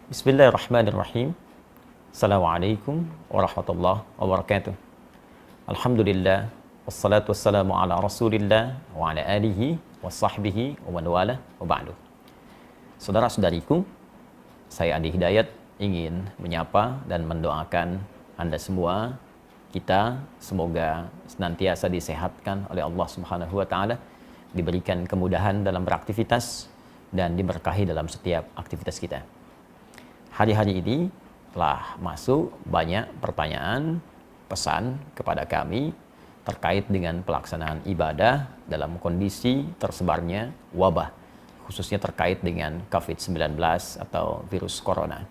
Bismillahirrahmanirrahim. Assalamualaikum warahmatullahi wabarakatuh. Alhamdulillah, wassalatu wassalamu ala rasulillah wa ala alihi wa sahbihi wa man wala wa ba'du. Saudara-saudariku, saya Andi Hidayat ingin menyapa dan mendoakan Anda semua, kita semoga senantiasa disehatkan oleh Allah Subhanahu wa taala, diberikan kemudahan dalam beraktivitas dan diberkahi dalam setiap aktivitas kita. Hari-hari ini telah masuk banyak pertanyaan, pesan kepada kami terkait dengan pelaksanaan ibadah dalam kondisi tersebarnya wabah, khususnya terkait dengan COVID-19 atau virus corona.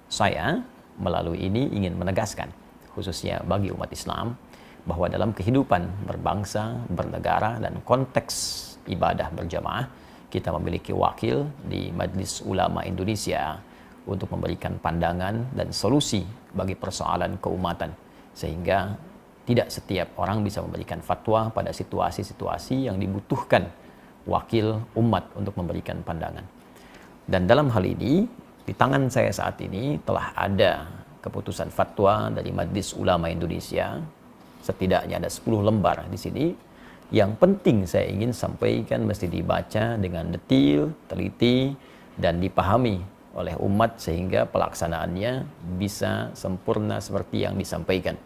Saya melalui ini ingin menegaskan, khususnya bagi umat Islam, bahwa dalam kehidupan berbangsa, bernegara, dan konteks ibadah berjamaah, kita memiliki wakil di Majelis Ulama Indonesia untuk memberikan pandangan dan solusi bagi persoalan keumatan, sehingga tidak setiap orang bisa memberikan fatwa pada situasi-situasi yang dibutuhkan wakil umat untuk memberikan pandangan. Dan dalam hal ini, di tangan saya saat ini telah ada keputusan fatwa dari Majelis Ulama Indonesia, setidaknya ada 10 lembar di sini. Yang penting saya ingin sampaikan mesti dibaca dengan detail, teliti, dan dipahami oleh umat sehingga pelaksanaannya bisa sempurna seperti yang disampaikan.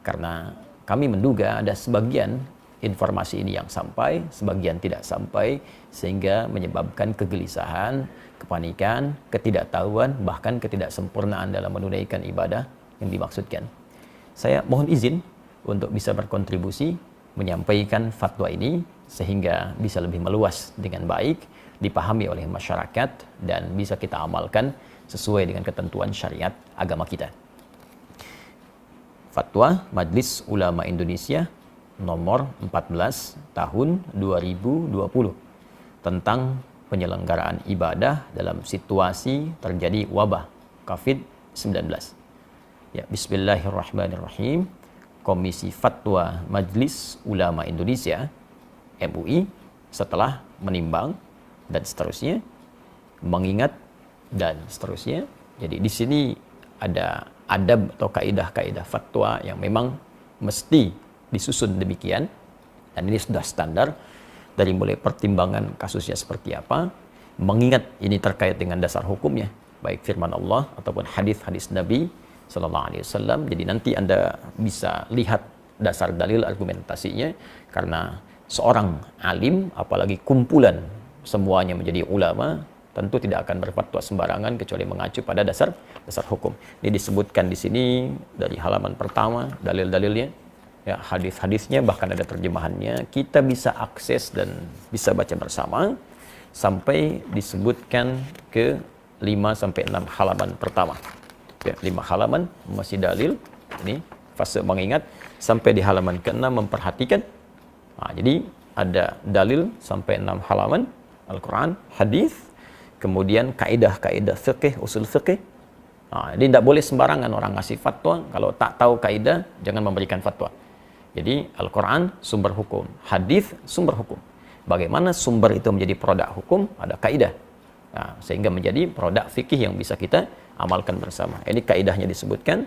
Karena kami menduga ada sebagian informasi ini yang sampai, sebagian tidak sampai, sehingga menyebabkan kegelisahan, kepanikan, ketidaktahuan, bahkan ketidaksempurnaan dalam menunaikan ibadah yang dimaksudkan. Saya mohon izin untuk bisa berkontribusi menyampaikan fatwa ini sehingga bisa lebih meluas dengan baik, dipahami oleh masyarakat, dan bisa kita amalkan sesuai dengan ketentuan syariat agama kita. Fatwa Majelis Ulama Indonesia nomor 14 tahun 2020 tentang penyelenggaraan ibadah dalam situasi terjadi wabah COVID-19. Ya, bismillahirrahmanirrahim. Komisi Fatwa Majelis Ulama Indonesia MUI setelah menimbang dan seterusnya, mengingat dan seterusnya. Jadi di sini ada adab atau kaidah-kaidah fatwa yang memang mesti disusun demikian, dan ini sudah standar dari mulai pertimbangan kasusnya seperti apa, mengingat ini terkait dengan dasar hukumnya, baik firman Allah ataupun hadis-hadis Nabi Sallallahu Alaihi Wasallam. Jadi nanti Anda bisa lihat dasar dalil argumentasinya, karena seorang alim, apalagi kumpulan semuanya menjadi ulama, tentu tidak akan berfatwa sembarangan kecuali mengacu pada dasar hukum. Ini disebutkan di sini dari halaman pertama dalil-dalilnya, ya, hadis-hadisnya, bahkan ada terjemahannya. Kita bisa akses dan bisa baca bersama sampai disebutkan ke 5 sampai 6 halaman pertama. Ya, 5 halaman masih dalil. Ini fase mengingat sampai di halaman ke-6 memperhatikan. Nah, jadi ada dalil sampai 6 halaman Al-Quran, hadis, kemudian kaidah-kaidah fikih, usul fikih. Nah, jadi tidak boleh sembarangan orang ngasih fatwa, kalau tak tahu kaidah jangan memberikan fatwa. Jadi Al-Quran sumber hukum, hadis sumber hukum. Bagaimana sumber itu menjadi produk hukum, ada kaidah. Nah, sehingga menjadi produk fikih yang bisa kita amalkan bersama. Ini kaidahnya disebutkan,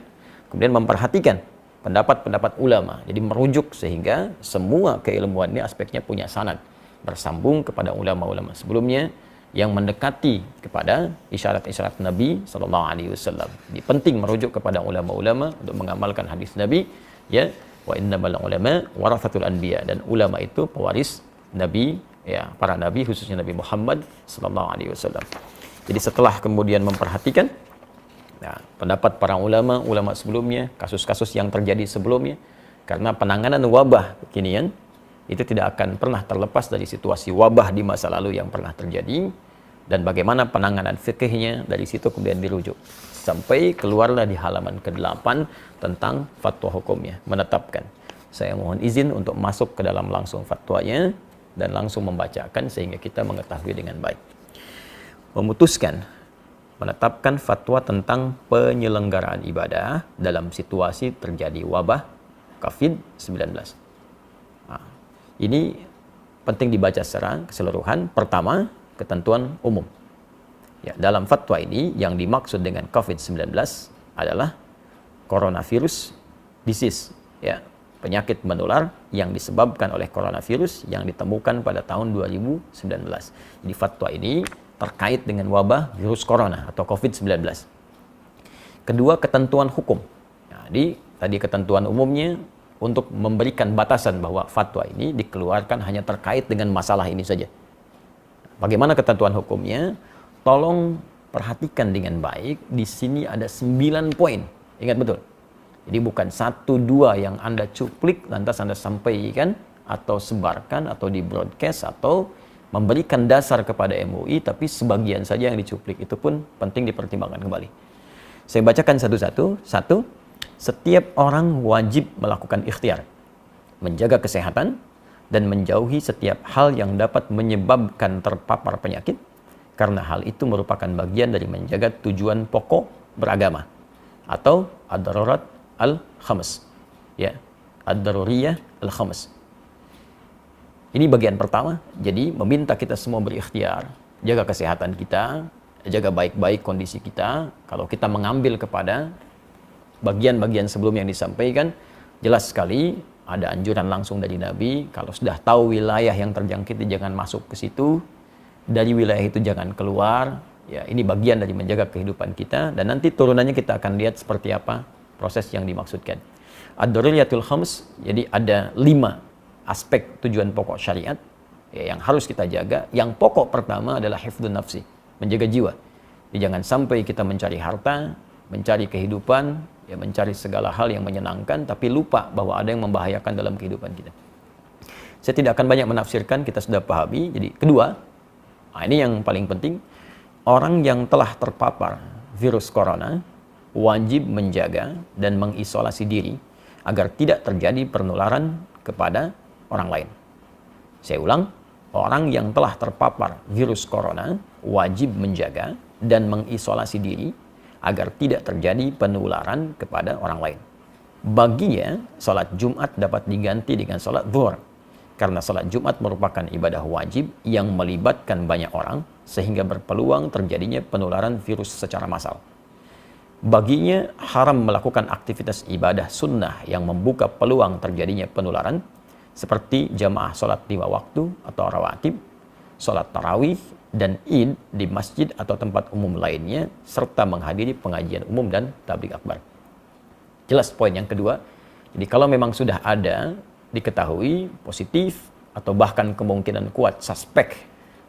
kemudian memperhatikan pendapat-pendapat ulama. Jadi merujuk sehingga semua keilmuan ini aspeknya punya sanad, bersambung kepada ulama-ulama sebelumnya yang mendekati kepada isyarat-isyarat Nabi Sallallahu Alaihi Wasallam. Jadi penting merujuk kepada ulama-ulama untuk mengamalkan hadis Nabi, ya, wa innamal ulama warathatul anbiya, dan ulama itu pewaris Nabi, ya, para nabi, khususnya Nabi Muhammad Sallallahu Alaihi Wasallam. Jadi setelah kemudian memperhatikan, nah, pendapat para ulama sebelumnya, kasus-kasus yang terjadi sebelumnya, karena penanganan wabah kekinian itu tidak akan pernah terlepas dari situasi wabah di masa lalu yang pernah terjadi, dan bagaimana penanganan fikihnya, dari situ kemudian dirujuk sampai keluarlah di halaman ke-8 tentang fatwa hukumnya, menetapkan. Saya mohon izin untuk masuk ke dalam langsung fatwanya dan langsung membacakan sehingga kita mengetahui dengan baik. Memutuskan menetapkan fatwa tentang penyelenggaraan ibadah dalam situasi terjadi wabah COVID-19. Nah, ini penting dibaca secara keseluruhan. Pertama, ketentuan umum. Ya, dalam fatwa ini yang dimaksud dengan COVID-19 adalah coronavirus disease, ya, penyakit menular yang disebabkan oleh coronavirus yang ditemukan pada tahun 2019. Jadi fatwa ini terkait dengan wabah virus corona atau COVID-19. Kedua, ketentuan hukum. Jadi tadi ketentuan umumnya untuk memberikan batasan bahwa fatwa ini dikeluarkan hanya terkait dengan masalah ini saja. Bagaimana ketentuan hukumnya? Tolong perhatikan dengan baik. Di sini ada 9 poin. Ingat betul. Jadi bukan 1-2 yang Anda cuplik lantas Anda sampaikan atau sebarkan atau di broadcast atau memberikan dasar kepada MUI, tapi sebagian saja yang dicuplik. Itu pun penting dipertimbangkan kembali. Saya bacakan satu-satu. Satu, setiap orang wajib melakukan ikhtiar, menjaga kesehatan, dan menjauhi setiap hal yang dapat menyebabkan terpapar penyakit, karena hal itu merupakan bagian dari menjaga tujuan pokok beragama, atau ad-darurat al-khams. Ya, ad-daruriyah al-khams. Ini bagian pertama, jadi meminta kita semua berikhtiar, jaga kesehatan kita, jaga baik-baik kondisi kita. Kalau kita mengambil kepada bagian-bagian sebelum yang disampaikan, jelas sekali ada anjuran langsung dari Nabi, kalau sudah tahu wilayah yang terjangkit jangan masuk ke situ, dari wilayah itu jangan keluar. Ya, ini bagian dari menjaga kehidupan kita, dan nanti turunannya kita akan lihat seperti apa proses yang dimaksudkan. Ad-daruriyatul khams, jadi ada 5 aspek tujuan pokok syariat ya, yang harus kita jaga. Yang pokok pertama adalah hifdzun nafsi, menjaga jiwa. Jadi jangan sampai kita mencari harta, mencari kehidupan, ya, mencari segala hal yang menyenangkan, tapi lupa bahwa ada yang membahayakan dalam kehidupan kita. Saya tidak akan banyak menafsirkan, kita sudah pahami. Jadi kedua, ini yang paling penting, orang yang telah terpapar virus corona wajib menjaga dan mengisolasi diri agar tidak terjadi penularan kepada orang lain. Saya ulang, orang yang telah terpapar virus corona wajib menjaga dan mengisolasi diri agar tidak terjadi penularan kepada orang lain. Baginya, salat Jumat dapat diganti dengan salat zuhur, karena salat Jumat merupakan ibadah wajib yang melibatkan banyak orang, sehingga berpeluang terjadinya penularan virus secara massal. Baginya, haram melakukan aktivitas ibadah sunnah yang membuka peluang terjadinya penularan, seperti jamaah salat 5 waktu atau rawatib, salat tarawih, dan id di masjid atau tempat umum lainnya, serta menghadiri pengajian umum dan tabligh akbar. Jelas poin yang kedua. Jadi kalau memang sudah ada diketahui positif atau bahkan kemungkinan kuat suspek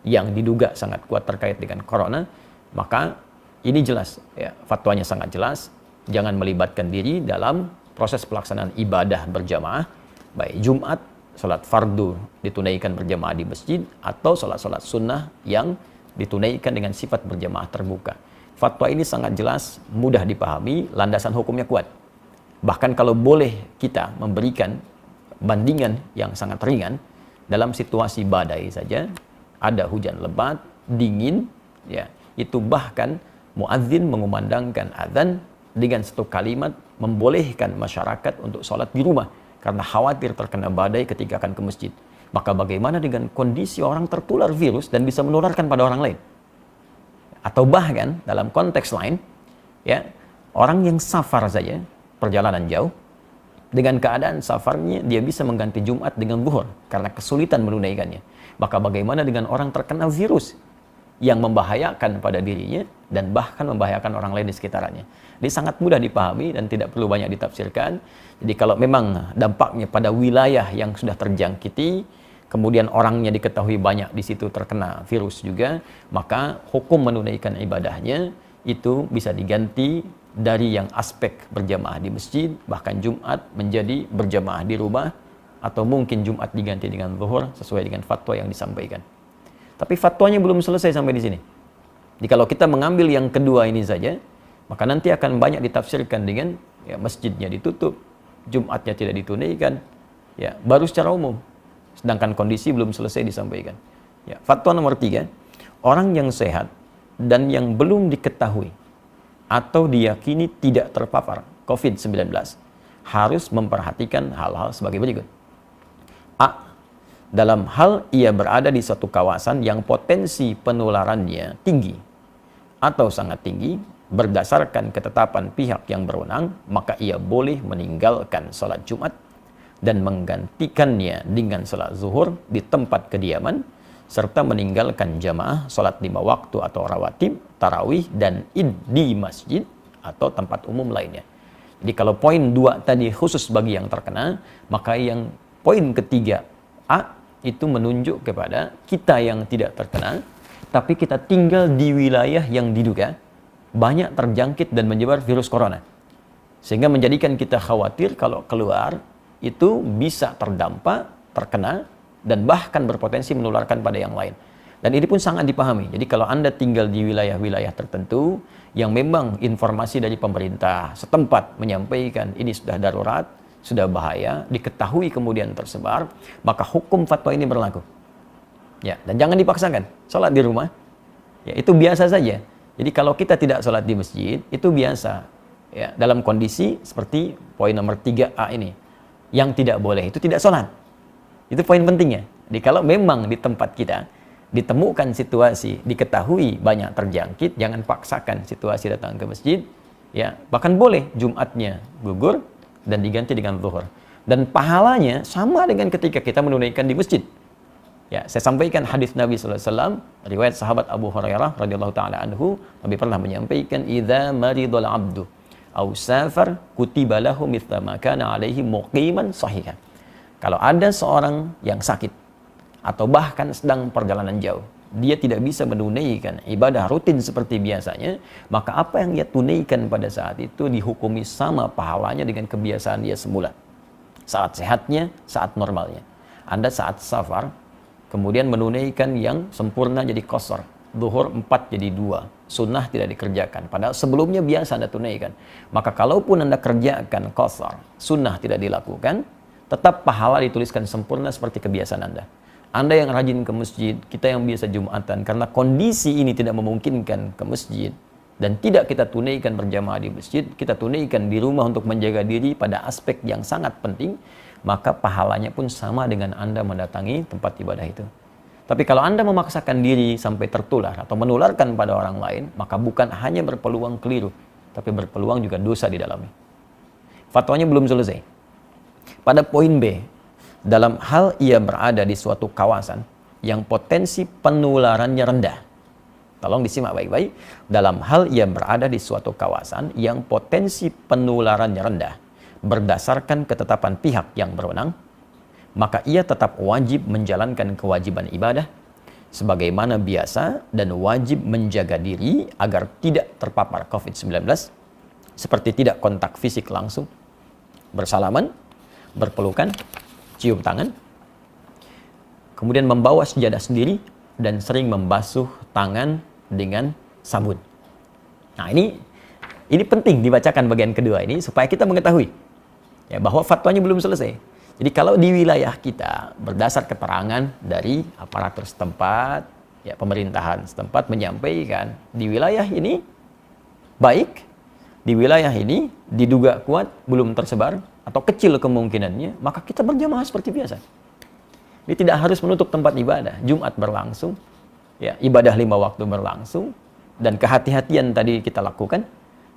yang diduga sangat kuat terkait dengan corona, maka ini jelas ya, fatwanya sangat jelas, jangan melibatkan diri dalam proses pelaksanaan ibadah berjamaah, baik Jumat, salat fardu ditunaikan berjamaah di masjid, atau salat-salat sunnah yang ditunaikan dengan sifat berjamaah terbuka. Fatwa ini sangat jelas, mudah dipahami, landasan hukumnya kuat. Bahkan kalau boleh kita memberikan bandingan yang sangat ringan, dalam situasi badai saja, ada hujan lebat, dingin, ya, itu bahkan muadzin mengumandangkan azan dengan satu kalimat membolehkan masyarakat untuk sholat di rumah karena khawatir terkena badai ketika akan ke masjid. Maka bagaimana dengan kondisi orang tertular virus dan bisa menularkan pada orang lain? Atau bahkan dalam konteks lain, ya, orang yang safar saja, perjalanan jauh, dengan keadaan safarnya dia bisa mengganti Jumat dengan zuhur karena kesulitan menunaikannya. Maka bagaimana dengan orang terkena virus yang membahayakan pada dirinya dan bahkan membahayakan orang lain di sekitarnya? Ini sangat mudah dipahami dan tidak perlu banyak ditafsirkan. Jadi kalau memang dampaknya pada wilayah yang sudah terjangkiti, kemudian orangnya diketahui banyak di situ terkena virus juga, maka hukum menunaikan ibadahnya itu bisa diganti dari yang aspek berjamaah di masjid, bahkan Jumat menjadi berjamaah di rumah, atau mungkin Jumat diganti dengan zuhur sesuai dengan fatwa yang disampaikan. Tapi fatwanya belum selesai sampai di sini. Jadi kalau kita mengambil yang kedua ini saja, maka nanti akan banyak ditafsirkan dengan ya, masjidnya ditutup, Jumatnya tidak ditunaikan, ya, baru secara umum. Sedangkan kondisi belum selesai disampaikan. Ya, fatwa nomor 3, orang yang sehat dan yang belum diketahui atau diyakini tidak terpapar COVID-19 harus memperhatikan hal-hal sebagai berikut. A. Dalam hal ia berada di suatu kawasan yang potensi penularannya tinggi atau sangat tinggi berdasarkan ketetapan pihak yang berwenang, maka ia boleh meninggalkan salat Jumat dan menggantikannya dengan salat zuhur di tempat kediaman, serta meninggalkan jamaah salat 5 waktu atau rawatib, tarawih, dan id di masjid atau tempat umum lainnya. Jadi kalau poin 2 tadi khusus bagi yang terkena, maka yang poin ketiga A itu menunjuk kepada kita yang tidak terkena, tapi kita tinggal di wilayah yang diduga banyak terjangkit dan menyebar virus corona. Sehingga menjadikan kita khawatir kalau keluar itu bisa terdampak, terkena, dan bahkan berpotensi menularkan pada yang lain. Dan ini pun sangat dipahami. Jadi kalau Anda tinggal di wilayah-wilayah tertentu yang memang informasi dari pemerintah setempat menyampaikan ini sudah darurat, sudah bahaya, diketahui kemudian tersebar, maka hukum fatwa ini berlaku. Ya, dan jangan dipaksakan. Salat di rumah, ya itu biasa saja. Jadi kalau kita tidak sholat di masjid, itu biasa. Ya, dalam kondisi seperti poin nomor 3A ini. Yang tidak boleh itu tidak sholat. Itu poin pentingnya. Jadi kalau memang di tempat kita ditemukan situasi, diketahui banyak terjangkit, jangan paksakan situasi datang ke masjid. Ya, bahkan boleh Jumatnya gugur dan diganti dengan zuhur. Dan pahalanya sama dengan ketika kita menunaikan di masjid. Ya, saya sampaikan hadis Nabi SAW, riwayat sahabat Abu Hurairah radhiyallahu taala anhu, Nabi pernah menyampaikan, "Idza maridul 'abdu aw safar kutiba lahu mithla ma kana 'alaihi muqiman sahihan." Kalau ada seorang yang sakit atau bahkan sedang perjalanan jauh, dia tidak bisa menunaikan ibadah rutin seperti biasanya, maka apa yang dia tunaikan pada saat itu dihukumi sama pahalanya dengan kebiasaan dia semula. Saat sehatnya, saat normalnya. Anda saat safar kemudian menunaikan yang sempurna jadi qasar, zuhur 4 jadi 2, sunnah tidak dikerjakan, padahal sebelumnya biasa Anda tunaikan. Maka kalaupun Anda kerjakan qasar, sunnah tidak dilakukan, tetap pahala dituliskan sempurna seperti kebiasaan Anda. Anda yang rajin ke masjid, kita yang biasa Jumatan, karena kondisi ini tidak memungkinkan ke masjid, dan tidak kita tunaikan berjamaah di masjid, kita tunaikan di rumah untuk menjaga diri pada aspek yang sangat penting, maka pahalanya pun sama dengan Anda mendatangi tempat ibadah itu. Tapi kalau Anda memaksakan diri sampai tertular atau menularkan pada orang lain, maka bukan hanya berpeluang keliru, tapi berpeluang juga dosa di dalamnya. Fatwanya belum selesai. Pada poin B, dalam hal ia berada di suatu kawasan yang potensi penularannya rendah. Tolong disimak baik-baik. Dalam hal ia berada di suatu kawasan yang potensi penularannya rendah, berdasarkan ketetapan pihak yang berwenang, maka ia tetap wajib menjalankan kewajiban ibadah sebagaimana biasa dan wajib menjaga diri agar tidak terpapar COVID-19 seperti tidak kontak fisik langsung, bersalaman, berpelukan, cium tangan, kemudian membawa sejadah sendiri dan sering membasuh tangan dengan sabun. Nah, ini penting dibacakan bagian kedua ini supaya kita mengetahui ya, bahwa fatwanya belum selesai. Jadi kalau di wilayah kita berdasar keterangan dari aparatur setempat, ya pemerintahan setempat menyampaikan di wilayah ini baik, di wilayah ini diduga kuat belum tersebar atau kecil kemungkinannya, maka kita berjamaah seperti biasa. Ini tidak harus menutup tempat ibadah. Jumat berlangsung, ya ibadah 5 waktu berlangsung, dan kehati-hatian tadi kita lakukan.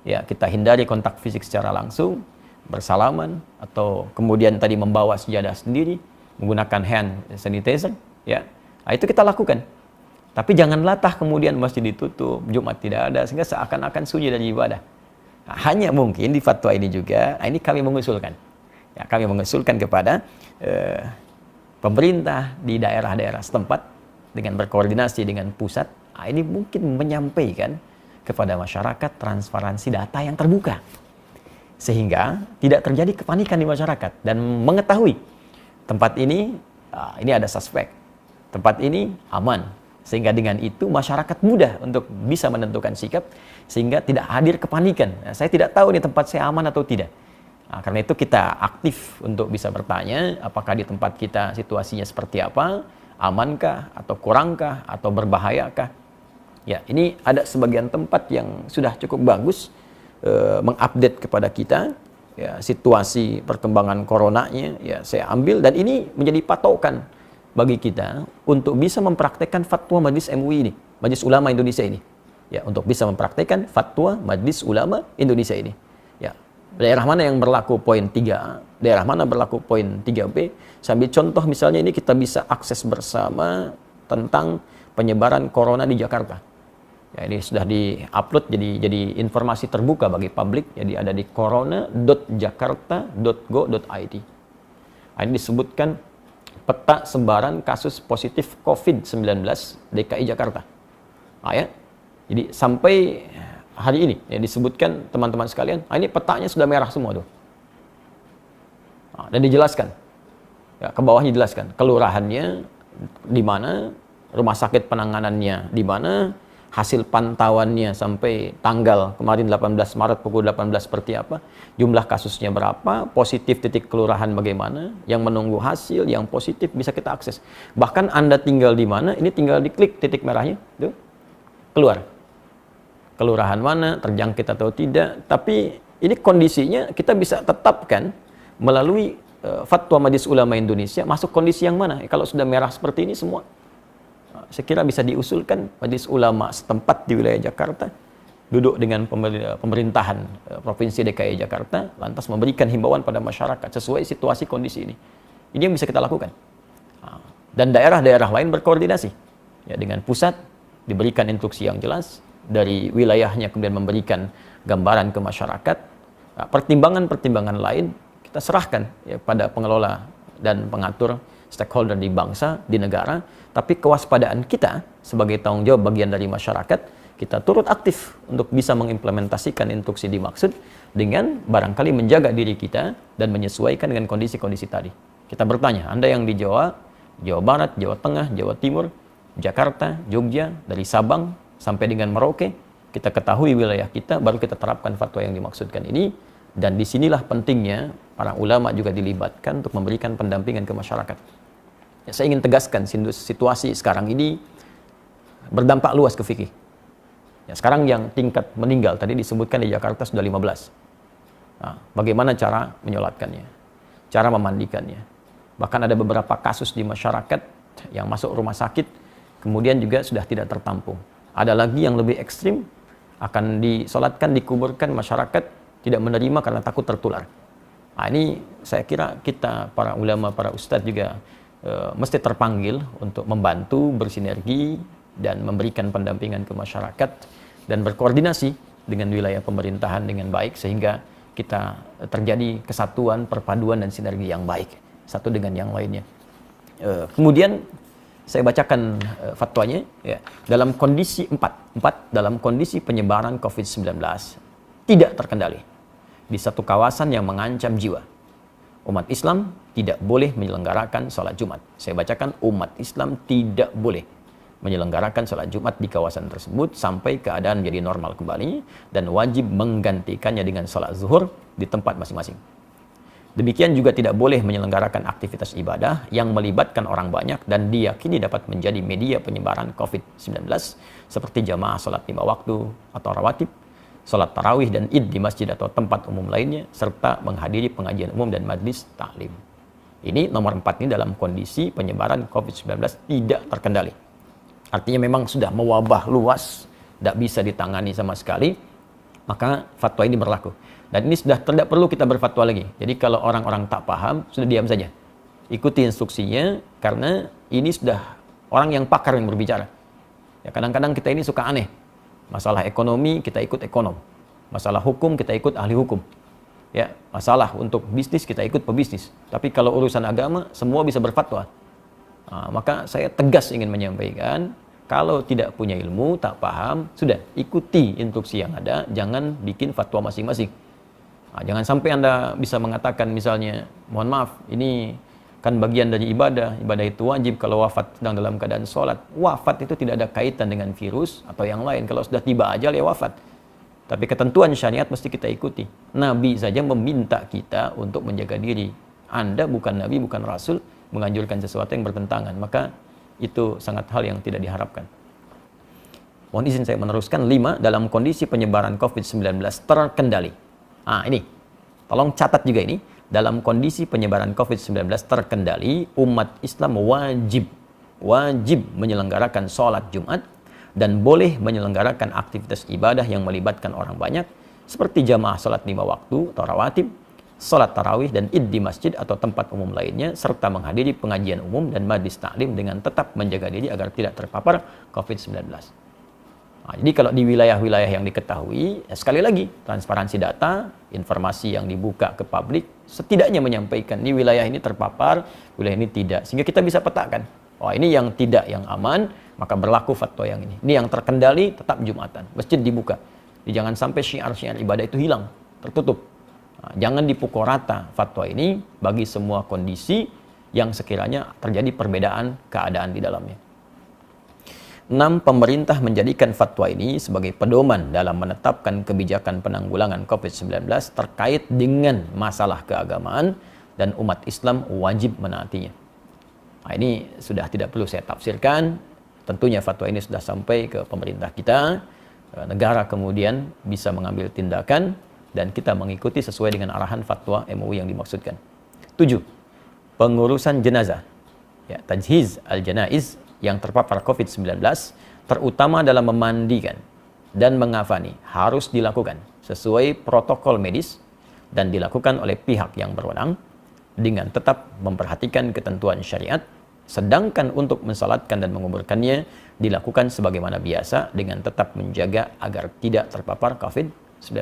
Ya, kita hindari kontak fisik secara langsung, bersalaman, atau kemudian tadi membawa sejadah sendiri, menggunakan hand sanitizer, ya. Nah, itu kita lakukan. Tapi jangan latah kemudian masjid ditutup, Jumat tidak ada, sehingga seakan-akan sunyi dari ibadah. Nah, hanya mungkin di fatwa ini juga, ini kami mengusulkan. Ya, kami mengusulkan kepada pemerintah di daerah-daerah setempat dengan berkoordinasi dengan pusat, ini mungkin menyampaikan kepada masyarakat transparansi data yang terbuka. Sehingga tidak terjadi kepanikan di masyarakat dan mengetahui tempat ini ada suspek, tempat ini aman, sehingga dengan itu masyarakat mudah untuk bisa menentukan sikap sehingga tidak hadir kepanikan. Nah, saya tidak tahu nih tempat saya aman atau tidak. Nah, karena itu kita aktif untuk bisa bertanya apakah di tempat kita situasinya seperti apa, amankah atau kurangkah atau berbahayakah. Ya, ini ada sebagian tempat yang sudah cukup bagus mengupdate kepada kita ya, situasi perkembangan coronanya, ya saya ambil, dan ini menjadi patokan bagi kita untuk bisa mempraktekkan fatwa Majelis MUI ini, Majelis Ulama Indonesia ini. ya untuk bisa mempraktikkan fatwa Majelis Ulama Indonesia ini. Ya, daerah mana yang berlaku poin 3A, daerah mana berlaku poin 3B. Sambil contoh misalnya ini kita bisa akses bersama tentang penyebaran corona di Jakarta. Ya, ini sudah di-upload jadi informasi terbuka bagi publik. Jadi ada di corona.jakarta.go.id. Ini disebutkan peta sebaran kasus positif COVID-19 DKI Jakarta. Ya. Jadi sampai hari ini ya disebutkan teman-teman sekalian, ini petanya sudah merah semua tuh. Dan dijelaskan. Ya, ke bawahnya dijelaskan kelurahannya di mana, rumah sakit penanganannya di mana, hasil pantauannya sampai tanggal kemarin 18 Maret pukul 18 seperti apa, jumlah kasusnya berapa, positif titik kelurahan bagaimana, yang menunggu hasil, yang positif bisa kita akses. Bahkan Anda tinggal di mana, ini tinggal diklik titik merahnya, tuh, keluar. Kelurahan mana, terjangkit atau tidak, tapi ini kondisinya kita bisa tetapkan melalui Fatwa Majelis Ulama Indonesia, masuk kondisi yang mana. Kalau sudah merah seperti ini semua, saya kira bisa diusulkan Majelis Ulama setempat di wilayah Jakarta, duduk dengan pemerintahan Provinsi DKI Jakarta, lantas memberikan himbauan pada masyarakat sesuai situasi kondisi ini. Ini yang bisa kita lakukan. Dan daerah-daerah lain berkoordinasi ya, dengan pusat, diberikan instruksi yang jelas, dari wilayahnya kemudian memberikan gambaran ke masyarakat. Pertimbangan-pertimbangan lain kita serahkan ya, pada pengelola dan pengatur stakeholder di bangsa, di negara. Tapi kewaspadaan kita sebagai tanggung jawab bagian dari masyarakat, kita turut aktif untuk bisa mengimplementasikan instruksi dimaksud dengan barangkali menjaga diri kita dan menyesuaikan dengan kondisi-kondisi tadi. Kita bertanya, Anda yang di Jawa, Jawa Barat, Jawa Tengah, Jawa Timur, Jakarta, Jogja, dari Sabang sampai dengan Merauke, kita ketahui wilayah kita, baru kita terapkan fatwa yang dimaksudkan ini. Dan disinilah pentingnya para ulama juga dilibatkan untuk memberikan pendampingan ke masyarakat. Ya, saya ingin tegaskan situasi sekarang ini berdampak luas ke fikih. Ya, sekarang yang tingkat meninggal tadi disebutkan di Jakarta sudah 15. Nah, bagaimana cara menyolatkannya, cara memandikannya. Bahkan ada beberapa kasus di masyarakat yang masuk rumah sakit, kemudian juga sudah tidak tertampung. Ada lagi yang lebih ekstrim, akan disolatkan, dikuburkan, masyarakat tidak menerima karena takut tertular. Nah, ini saya kira kita, para ulama, para ustadz juga mesti terpanggil untuk membantu, bersinergi, dan memberikan pendampingan ke masyarakat, dan berkoordinasi dengan wilayah pemerintahan dengan baik, sehingga kita terjadi kesatuan, perpaduan, dan sinergi yang baik, satu dengan yang lainnya. Kemudian, saya bacakan fatwanya ya. Dalam kondisi 4 dalam kondisi penyebaran COVID-19 tidak terkendali di satu kawasan yang mengancam jiwa, umat Islam tidak boleh menyelenggarakan sholat Jumat. Saya bacakan, umat Islam tidak boleh menyelenggarakan sholat Jumat di kawasan tersebut sampai keadaan menjadi normal kembali, dan wajib menggantikannya dengan sholat zuhur di tempat masing-masing. Demikian juga tidak boleh menyelenggarakan aktivitas ibadah yang melibatkan orang banyak dan diyakini dapat menjadi media penyebaran COVID-19 seperti jamaah sholat 5 waktu atau rawatib, sholat tarawih dan id di masjid atau tempat umum lainnya, serta menghadiri pengajian umum dan majlis taklim. Ini nomor 4 ini dalam kondisi penyebaran COVID-19 tidak terkendali. Artinya memang sudah mewabah luas, tidak bisa ditangani sama sekali, maka fatwa ini berlaku. Dan ini sudah tidak perlu kita berfatwa lagi. Jadi kalau orang-orang tak paham, sudah diam saja. Ikuti instruksinya, karena ini sudah orang yang pakar yang berbicara. Ya, kadang-kadang kita ini suka aneh. Masalah ekonomi, kita ikut ekonom. Masalah hukum, kita ikut ahli hukum. Ya, masalah untuk bisnis, kita ikut pebisnis. Tapi kalau urusan agama, semua bisa berfatwa. Nah, maka saya tegas ingin menyampaikan, kalau tidak punya ilmu, tak paham, sudah ikuti instruksi yang ada, jangan bikin fatwa masing-masing. Nah, jangan sampai Anda bisa mengatakan misalnya, mohon maaf, ini kan bagian dari ibadah itu wajib kalau wafat sedang dalam keadaan sholat. Wafat itu tidak ada kaitan dengan virus atau yang lain. Kalau sudah tiba ajal ya wafat. Tapi ketentuan syariat mesti kita ikuti. Nabi saja meminta kita untuk menjaga diri. Anda bukan Nabi, bukan Rasul, menganjurkan sesuatu yang bertentangan. Maka itu sangat hal yang tidak diharapkan. Mohon izin saya meneruskan. 5, dalam kondisi penyebaran COVID-19 terkendali. Nah ini, tolong catat juga ini. Dalam kondisi penyebaran COVID-19 terkendali, umat Islam wajib menyelenggarakan sholat Jumat dan boleh menyelenggarakan aktivitas ibadah yang melibatkan orang banyak seperti jamaah salat 5 waktu atau rawatib, salat tarawih dan id di masjid atau tempat umum lainnya, serta menghadiri pengajian umum dan majlis taklim dengan tetap menjaga diri agar tidak terpapar COVID-19. Nah, jadi kalau di wilayah-wilayah yang diketahui, ya sekali lagi, transparansi data, informasi yang dibuka ke publik, setidaknya menyampaikan di wilayah ini terpapar, wilayah ini tidak. Sehingga kita bisa petakan, oh ini yang tidak, yang aman, maka berlaku fatwa yang ini. Ini yang terkendali, tetap Jumatan. Masjid dibuka. Jadi jangan sampai syiar-syiar ibadah itu hilang, tertutup. Nah, jangan dipukul rata fatwa ini bagi semua kondisi yang sekiranya terjadi perbedaan keadaan di dalamnya. 6. Pemerintah menjadikan fatwa ini sebagai pedoman dalam menetapkan kebijakan penanggulangan COVID-19 terkait dengan masalah keagamaan dan umat Islam wajib menaatinya. Nah, ini sudah tidak perlu saya tafsirkan. Tentunya fatwa ini sudah sampai ke pemerintah kita. Negara kemudian bisa mengambil tindakan dan kita mengikuti sesuai dengan arahan fatwa MUI yang dimaksudkan. 7. Pengurusan jenazah. Ya, tajhiz al-janaiz yang terpapar COVID-19, terutama dalam memandikan dan mengafani, harus dilakukan sesuai protokol medis dan dilakukan oleh pihak yang berwenang dengan tetap memperhatikan ketentuan syariat, sedangkan untuk mensalatkan dan menguburkannya dilakukan sebagaimana biasa dengan tetap menjaga agar tidak terpapar COVID-19.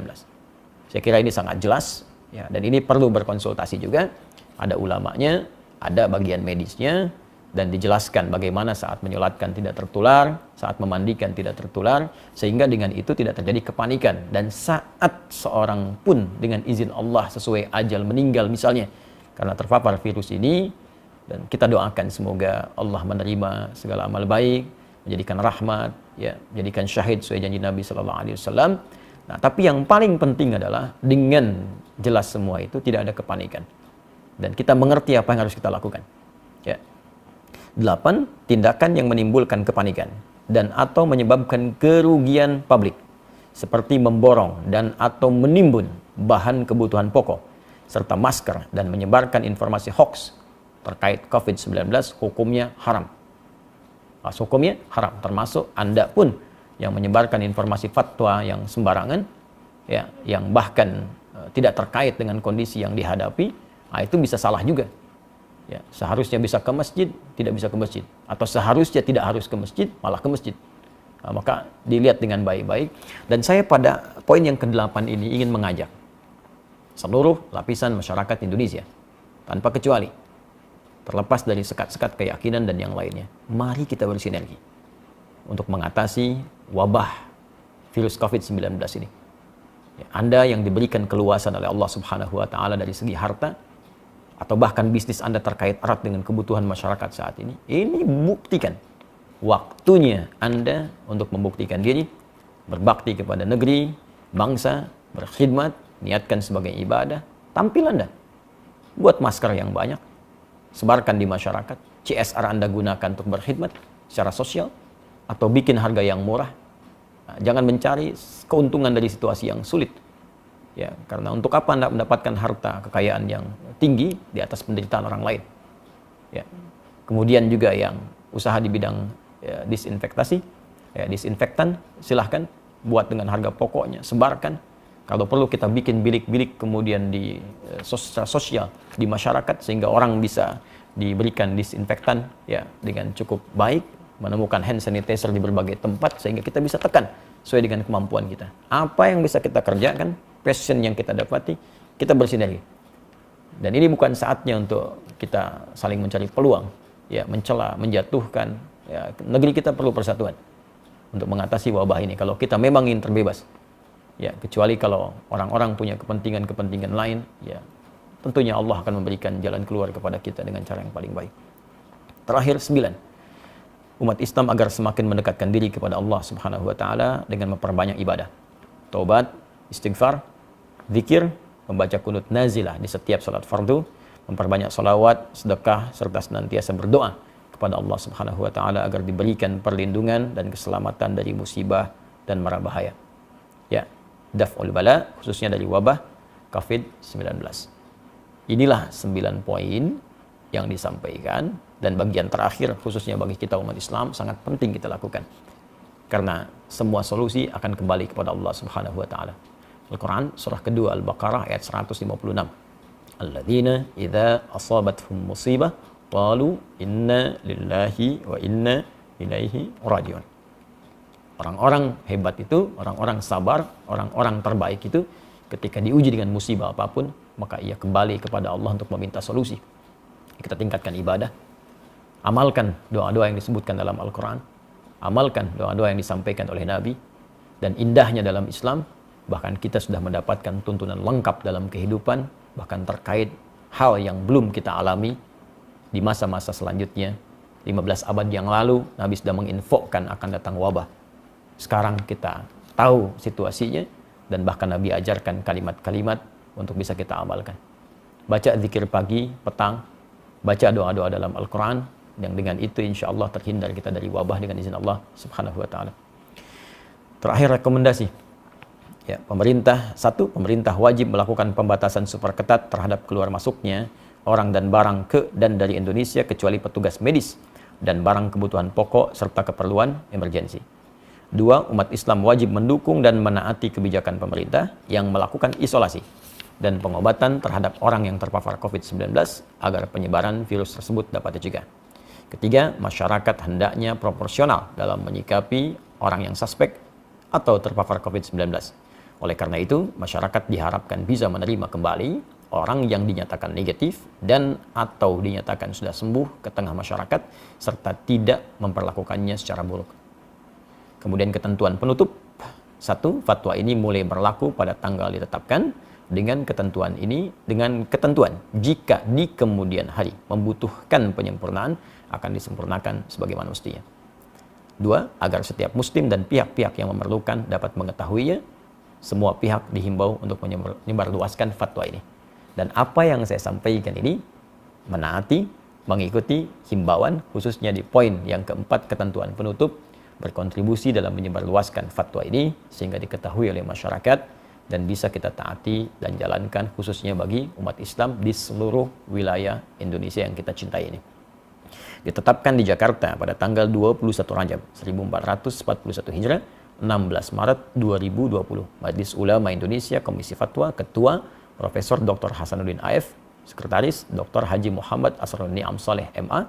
Saya kira ini sangat jelas, ya, dan ini perlu berkonsultasi juga. Ada ulamanya, ada bagian medisnya, dan dijelaskan bagaimana saat menyolatkan tidak tertular, saat memandikan tidak tertular, sehingga dengan itu tidak terjadi kepanikan. Dan saat seorang pun dengan izin Allah sesuai ajal meninggal misalnya, karena terpapar virus ini, dan kita doakan semoga Allah menerima segala amal baik, menjadikan rahmat, ya, menjadikan syahid sesuai janji Nabi Sallallahu Alaihi Wasallam. Nah, tapi yang paling penting adalah dengan jelas semua itu tidak ada kepanikan, dan kita mengerti apa yang harus kita lakukan. Ya. 8. Tindakan yang menimbulkan kepanikan dan atau menyebabkan kerugian publik seperti memborong dan atau menimbun bahan kebutuhan pokok serta masker dan menyebarkan informasi hoax terkait COVID-19 hukumnya haram. Hukumnya haram, termasuk Anda pun yang menyebarkan informasi fatwa yang sembarangan, ya, yang bahkan tidak terkait dengan kondisi yang dihadapi, itu bisa salah juga. Ya, seharusnya bisa ke masjid, tidak bisa ke masjid, atau seharusnya tidak harus ke masjid, malah ke masjid. Maka dilihat dengan baik-baik. Dan saya pada poin yang ke-8 ini ingin mengajak seluruh lapisan masyarakat Indonesia tanpa kecuali, terlepas dari sekat-sekat keyakinan dan yang lainnya, mari kita bersinergi untuk mengatasi wabah virus COVID-19 ini. Ya, Anda yang diberikan keluasan oleh Allah Subhanahu wa Ta'ala dari segi harta, atau bahkan bisnis Anda terkait erat dengan kebutuhan masyarakat saat ini buktikan waktunya Anda untuk membuktikan diri, berbakti kepada negeri, bangsa, berkhidmat, niatkan sebagai ibadah, tampil Anda. Buat masker yang banyak, sebarkan di masyarakat, CSR Anda gunakan untuk berkhidmat secara sosial, atau bikin harga yang murah. Nah, jangan mencari keuntungan dari situasi yang sulit. Ya, karena untuk apa Anda mendapatkan harta kekayaan yang tinggi di atas penderitaan orang lain? Ya. Kemudian juga yang usaha di bidang disinfektasi, disinfektan, silahkan buat dengan harga pokoknya, sebarkan. Kalau perlu kita bikin bilik-bilik kemudian di sosial di masyarakat sehingga orang bisa diberikan disinfektan, ya, dengan cukup baik, menemukan hand sanitizer di berbagai tempat sehingga kita bisa tekan sesuai dengan kemampuan kita. Apa yang bisa kita kerjakan, passion yang kita dapati, kita bersinergi. Dan ini bukan saatnya untuk kita saling mencari peluang, ya, mencela, menjatuhkan. Ya, negeri kita perlu persatuan untuk mengatasi wabah ini. Kalau kita memang ingin terbebas, ya, kecuali kalau orang-orang punya kepentingan-kepentingan lain, ya, tentunya Allah akan memberikan jalan keluar kepada kita dengan cara yang paling baik. Terakhir, 9. Umat Islam agar semakin mendekatkan diri kepada Allah Subhanahu wa Ta'ala dengan memperbanyak ibadah, taubat, istighfar, zikir, membaca kunut nazilah di setiap salat fardu, memperbanyak salawat, sedekah, serta senantiasa berdoa kepada Allah Subhanahu wa Ta'ala agar diberikan perlindungan dan keselamatan dari musibah dan mara bahaya. Ya, daf'ul bala, khususnya dari wabah COVID-19. Inilah 9 poin yang disampaikan, dan bagian terakhir khususnya bagi kita umat Islam sangat penting kita lakukan. karena semua solusi akan kembali kepada Allah Subhanahu wa taala. Al-Qur'an surah kedua Al-Baqarah ayat 156. Alladzina idza asabathum musibah qalu inna lillahi wa inna ilaihi rajiun. Orang-orang hebat itu, orang-orang sabar, orang-orang terbaik itu ketika diuji dengan musibah apapun, maka ia kembali kepada Allah untuk meminta solusi. Kita tingkatkan ibadah, amalkan doa-doa yang disebutkan dalam Al-Quran, amalkan doa-doa yang disampaikan oleh Nabi, dan indahnya dalam Islam, bahkan kita sudah mendapatkan tuntunan lengkap dalam kehidupan, bahkan terkait hal yang belum kita alami di masa-masa selanjutnya. 15 abad yang lalu, Nabi sudah menginfokan akan datang wabah. Sekarang kita tahu situasinya, dan bahkan Nabi ajarkan kalimat-kalimat untuk bisa kita amalkan. Baca zikir pagi, petang, baca doa-doa dalam Al-Quran, yang dengan itu insya Allah terhindar kita dari wabah dengan izin Allah Subhanahu wa ta'ala. Terakhir rekomendasi. Ya, pemerintah wajib melakukan pembatasan super ketat terhadap keluar masuknya orang dan barang ke dan dari Indonesia kecuali petugas medis dan barang kebutuhan pokok serta keperluan emergensi. 2. Umat Islam wajib mendukung dan menaati kebijakan pemerintah yang melakukan isolasi dan pengobatan terhadap orang yang terpapar COVID-19 agar penyebaran virus tersebut dapat dicegah. 3. Masyarakat hendaknya proporsional dalam menyikapi orang yang suspek atau terpapar COVID-19. Oleh karena itu, masyarakat diharapkan bisa menerima kembali orang yang dinyatakan negatif dan atau dinyatakan sudah sembuh ke tengah masyarakat serta tidak memperlakukannya secara buruk. Kemudian ketentuan penutup. 1. Fatwa ini mulai berlaku pada tanggal ditetapkan dengan ketentuan jika di kemudian hari membutuhkan penyempurnaan akan disempurnakan sebagaimana mestinya. 2. Agar setiap muslim dan pihak-pihak yang memerlukan dapat mengetahuinya, semua pihak dihimbau untuk menyebarluaskan fatwa ini. Dan apa yang saya sampaikan ini menaati, mengikuti himbauan, khususnya di poin yang keempat ketentuan penutup, berkontribusi dalam menyebarluaskan fatwa ini sehingga diketahui oleh masyarakat dan bisa kita taati dan jalankan khususnya bagi umat Islam di seluruh wilayah Indonesia yang kita cintai ini. Ditetapkan di Jakarta pada tanggal 21 Rajab 1441 Hijrah, 16 Maret 2020. Majelis Ulama Indonesia Komisi Fatwa, Ketua Profesor Dr. Hasanuddin AF, Sekretaris Dr. Haji Muhammad Asrul Ni'am Saleh MA,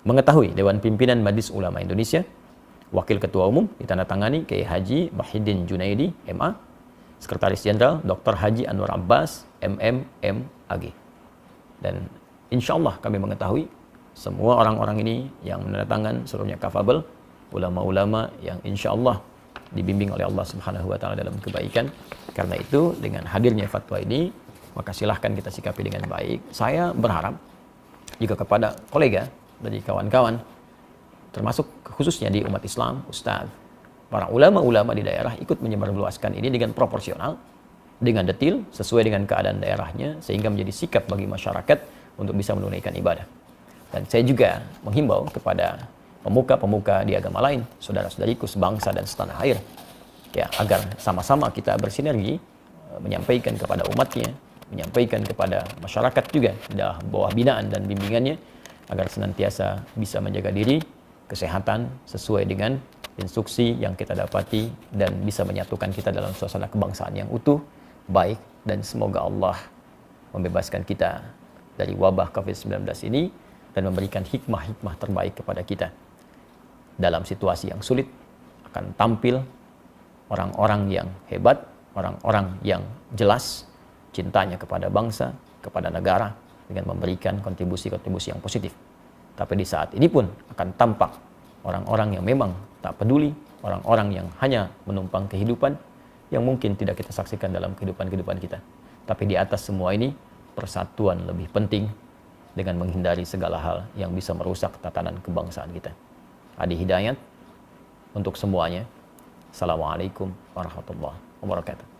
mengetahui Dewan Pimpinan Majelis Ulama Indonesia, Wakil Ketua Umum ditandatangani Kiai Haji Muhyiddin Junaidi MA, Sekretaris Jenderal Dr. Haji Anwar Abbas MM MAG. Dan insya Allah kami mengetahui semua orang-orang ini yang menandatangan seluruhnya kafabel, ulama-ulama yang insya Allah dibimbing oleh Allah Subhanahu wa ta'ala dalam kebaikan. Karena itu dengan hadirnya fatwa ini, maka silahkan kita sikapi dengan baik. Saya berharap juga kepada kolega dari kawan-kawan, termasuk khususnya di umat Islam, Ustadz, para ulama-ulama di daerah ikut menyebarluaskan ini dengan proporsional, dengan detil, sesuai dengan keadaan daerahnya, sehingga menjadi sikap bagi masyarakat untuk bisa menunaikan ibadah. Dan saya juga menghimbau kepada pemuka-pemuka di agama lain, saudara-saudariku sebangsa dan setanah air, ya, agar sama-sama kita bersinergi menyampaikan kepada umatnya, menyampaikan kepada masyarakat juga di bawah binaan dan bimbingannya, agar senantiasa bisa menjaga diri, kesehatan sesuai dengan instruksi yang kita dapati dan bisa menyatukan kita dalam suasana kebangsaan yang utuh, baik, dan semoga Allah membebaskan kita dari wabah COVID-19 ini dan memberikan hikmah-hikmah terbaik kepada kita. Dalam situasi yang sulit akan tampil orang-orang yang hebat, orang-orang yang jelas cintanya kepada bangsa, kepada negara dengan memberikan kontribusi-kontribusi yang positif. Tapi di saat ini pun akan tampak orang-orang yang memang tak peduli, orang-orang yang hanya menumpang kehidupan yang mungkin tidak kita saksikan dalam kehidupan kita. Tapi di atas semua ini, persatuan lebih penting dengan menghindari segala hal yang bisa merusak tatanan kebangsaan kita. Adi Hidayat untuk semuanya. Assalamualaikum warahmatullahi wabarakatuh.